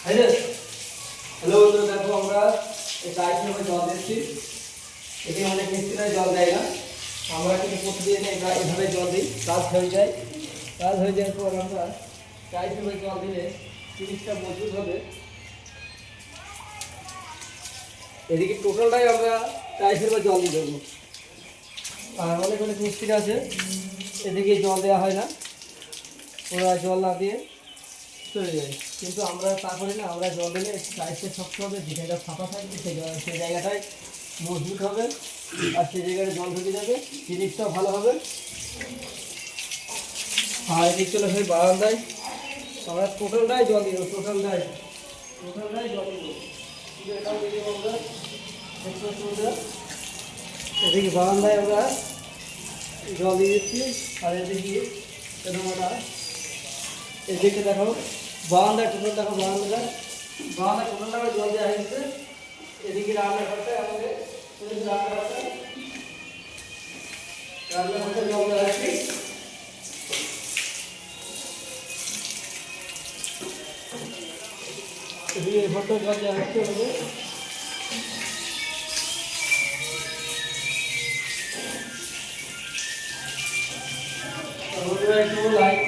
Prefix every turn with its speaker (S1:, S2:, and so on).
S1: Hello বন্ধুরা, দেখো আমরা এই টাইপ নিয়ে জল দিচ্ছি। এটি অনেক মিস্ত্রিরা জল দেয় না, আমরা কিন্তু প্রতিদিন এভাবে জল দিই। কাজ হয়ে যায়, কাজ হয়ে যাওয়ার পর আমরা টাইপ নিয়ে জল দিলে জিনিসটা মজবুত হবে। এদিকে টোটালটাই আমরা টাইপের জল দিয়ে দেবো। আর অনেক অনেক মিস্ত্রি আছে এদিকে জল দেওয়া হয় না, ওরা জল না দিয়ে চলে যায়। কিন্তু আমরা তা করি না, আমরা জল দিলে টাইপটা শক্ত হবে, যে জায়গা ফাঁকা থাকবে সেই জায়গাটায় মজবুত হবে, আর সেই জায়গাটা জল ঢুকে যাবে, জিনিসটাও ভালো হবে। আর এদিক চলে সেই বারান্দায় আমরা টোটালটাই জল দিব, টোটালটাই জল দিব। এটাও দিয়ে দেবো আমরা। এদিকে বারান্দায় আমরা জল দিয়ে দিচ্ছি। আর এদিকে আমরা এদিকে দেখো বারান্দা টোটাল, দেখো বারান্দা টোটালটা জল দেওয়া হয়ে গেছে। এদিকে রান্নাঘরটায় আমাদের রান্নাঘরটায় জল দেওয়া হয়েছে। এদিকে ঘরটা জল দেওয়া হচ্ছে। একটু লাইট